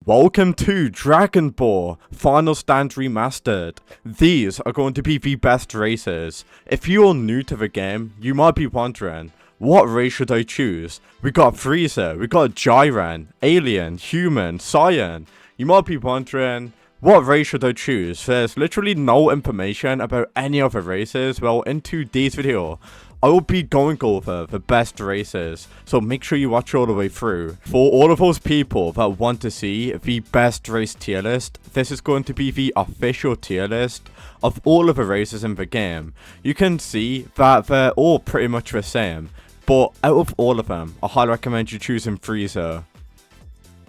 Welcome to Dragon Ball Final Stand Remastered. These are going to be the best races. If you're new to the game, you might be wondering, what race should I choose? We got Frieza, we got Jiren, Alien, Human, Saiyan. You might be wondering, what race should I choose? There's literally no information about any other races. Well, in today's video, I will be going over the best races, so make sure you watch all the way through. For all of those people that want to see the best race tier list, this is going to be the official tier list of all of the races in the game. You can see that they're all pretty much the same, but out of all of them, I highly recommend you choosing Frieza.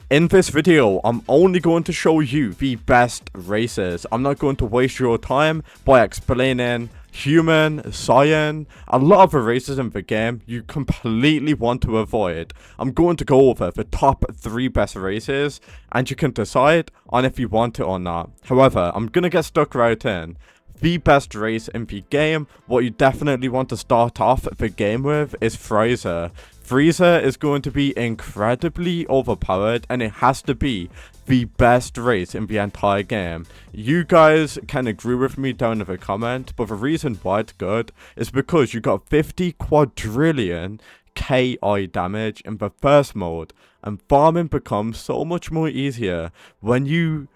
In this video, I'm only going to show you the best races. I'm not going to waste your time by explaining Human, Saiyan, a lot of the races in the game you completely want to avoid. I'm going to go over the top 3 best races, and you can decide on if you want it or not. However, I'm going to get stuck right in. The best race in the game, what you definitely want to start off the game with, is Frieza. Frieza is going to be incredibly overpowered, and it has to be the best race in the entire game. You guys can agree with me down in the comment, but the reason why it's good is because you got 50 quadrillion KI damage in the first mode, and farming becomes so much more easier when you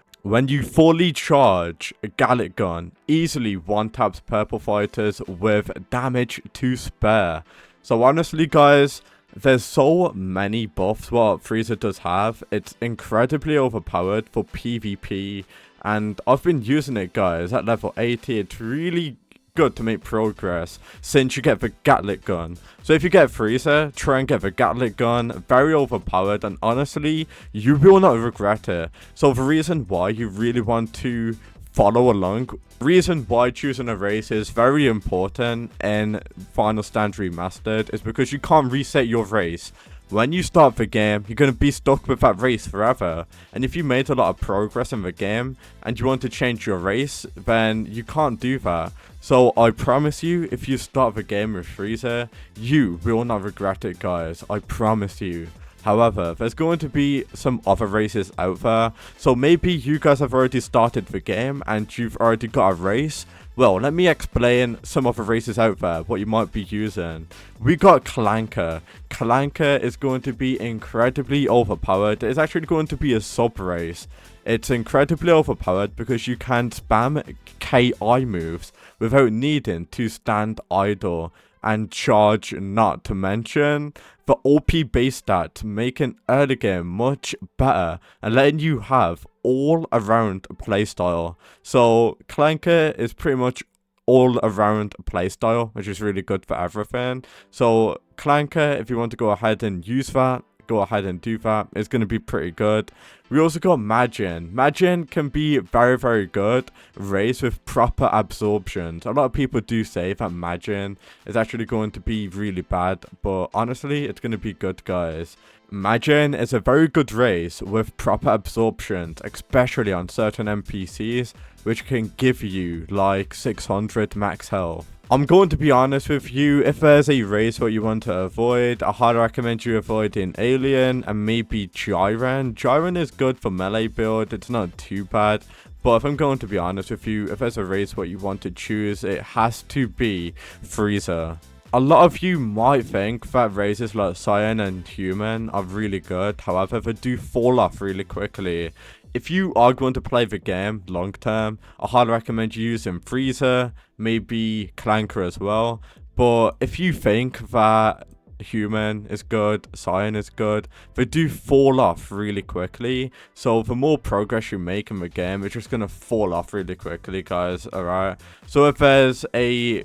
fully charge a Gallic gun. Easily one-taps purple fighters with damage to spare. So honestly guys, there's so many buffs what Frieza does have. It's incredibly overpowered for PvP, and I've been using it guys at level 80. It's really good to make progress since you get the Gatlic gun. So if you get Frieza, try and get the Gatlic gun. Very overpowered, and honestly, you will not regret it. So the reason why you really want to follow along, reason why choosing a race is very important in Final Stand Remastered is because you can't reset your race. When you start the game, you're going to be stuck with that race forever. And if you made a lot of progress in the game and you want to change your race, then you can't do that. So I promise you, if you start the game with Frieza, you will not regret it guys. I promise you. However, there's going to be some other races out there. So maybe you guys have already started the game and you've already got a race. Well, let me explain some of the races out there, what you might be using. We got Clanker. Clanker is going to be incredibly overpowered. It's actually going to be a sub-race. It's incredibly overpowered because you can spam KI moves without needing to stand idle and charge, not to mention the OP base stats, making early game much better and letting you have all around playstyle. So Clanker is pretty much all around playstyle, which is really good for everything. So Clanker, if you want to go ahead and use that, go ahead and do that. It's going to be pretty good. We also got Majin. Majin can be very good race with proper absorptions. A lot of people do say that Majin is actually going to be really bad, but honestly it's going to be good guys. Majin is a very good race with proper absorptions, especially on certain NPCs, which can give you like 600 max health. I'm going to be honest with you, if there's a race what you want to avoid, I highly recommend you avoiding Alien and maybe Jiren. Jiren is good for melee build, it's not too bad. But if I'm going to be honest with you, if there's a race what you want to choose, it has to be Frieza. A lot of you might think that races like Saiyan and Human are really good, however they do fall off really quickly. If you are going to play the game long term, I highly recommend you using Frieza, maybe Clanker as well. But if you think that Human is good, Saiyan is good, they do fall off really quickly. So the more progress you make in the game, it's just going to fall off really quickly guys, alright? So if there's a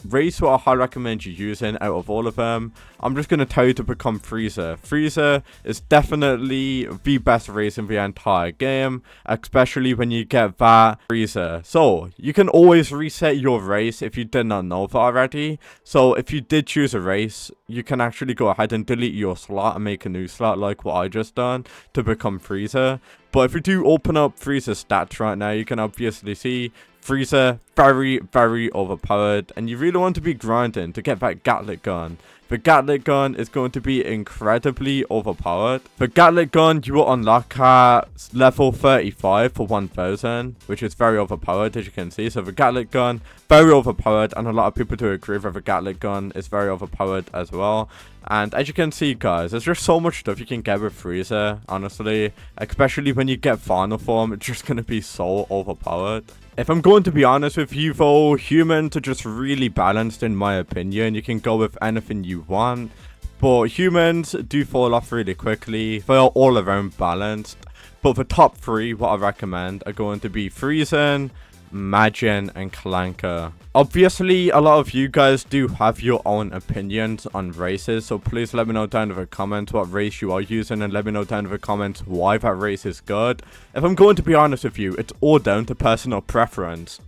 race what I highly recommend you using out of all of them, I'm just going to tell you to become Frieza. Frieza is definitely the best race in the entire game, especially when you get that Frieza. So you can always reset your race if you did not know that already. So if you did choose a race, you can actually go ahead and delete your slot and make a new slot like what I just done to become Frieza. But if you do open up Frieza's stats right now, you can obviously see Frieza very overpowered, and you really want to be grinding to get that Gatlic gun. The Gatling gun is going to be incredibly overpowered. The Gatling gun you will unlock at level 35 for 1000, which is very overpowered, as you can see. So the Gatling gun, very overpowered, and a lot of people do agree that the Gatling gun is very overpowered as well. And as you can see, guys, there's just so much stuff you can get with Frieza, honestly. Especially when you get final form, it's just going to be so overpowered. If I'm going to be honest with you though, humans are just really balanced in my opinion. You can go with anything you want, but humans do fall off really quickly. They are all around balanced. But the top three, what I recommend, are going to be Frieza, Majin, and Clanker. Obviously, a lot of you guys do have your own opinions on races, so please let me know down in the comments what race you are using, and let me know down in the comments why that race is good. If I'm going to be honest with you, it's all down to personal preference.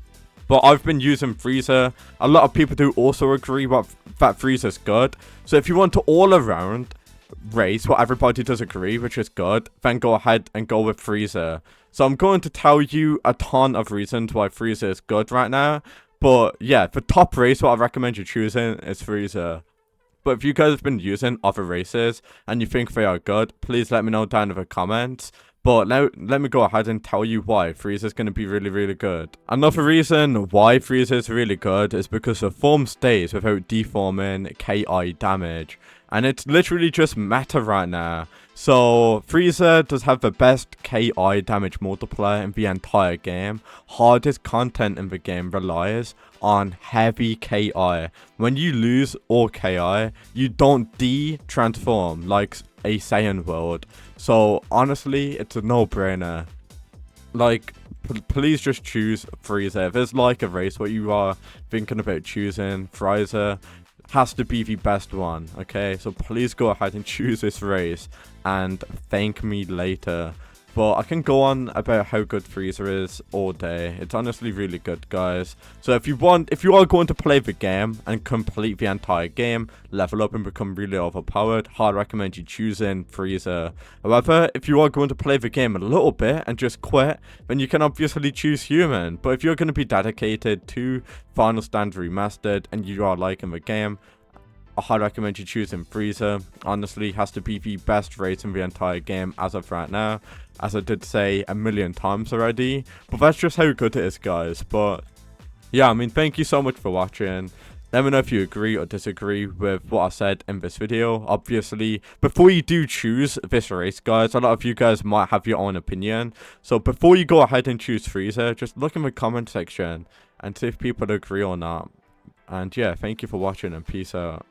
But I've been using Frieza. A lot of people do also agree that Frieza's good. So if you want to all around race what everybody does agree, which is good, then go ahead and go with Frieza. So I'm going to tell you a ton of reasons why Frieza is good right now. But yeah, the top race what I recommend you choosing is Frieza. But if you guys have been using other races and you think they are good, please let me know down in the comments. But let me go ahead and tell you why Frieza is going to be really, really good. Another reason why Frieza is really good is because the form stays without deforming KI damage. And it's literally just meta right now. So Frieza does have the best KI damage multiplier in the entire game. Hardest content in the game relies on heavy KI. When you lose all KI, you don't de-transform like a Saiyan world. So honestly, it's a no-brainer. Like, please just choose Frieza. If it's like a race what you are thinking about choosing, Frieza has to be the best one, okay? So please go ahead and choose this race and thank me later. But I can go on about how good Frieza is all day. It's honestly really good, guys. So if you are going to play the game and complete the entire game, level up and become really overpowered, I recommend you choosing Frieza. However, if you are going to play the game a little bit and just quit, then you can obviously choose human. But if you're going to be dedicated to Final Stand Remastered and you are liking the game, I recommend you choosing Frieza. Honestly, has to be the best race in the entire game as of right now, as I did say a million times already. But that's just how good it is, guys. But yeah, I mean, thank you so much for watching. Let me know if you agree or disagree with what I said in this video. Obviously, before you do choose this race, guys, a lot of you guys might have your own opinion. So before you go ahead and choose Frieza, just look in the comment section and see if people agree or not. And yeah, thank you for watching and peace out.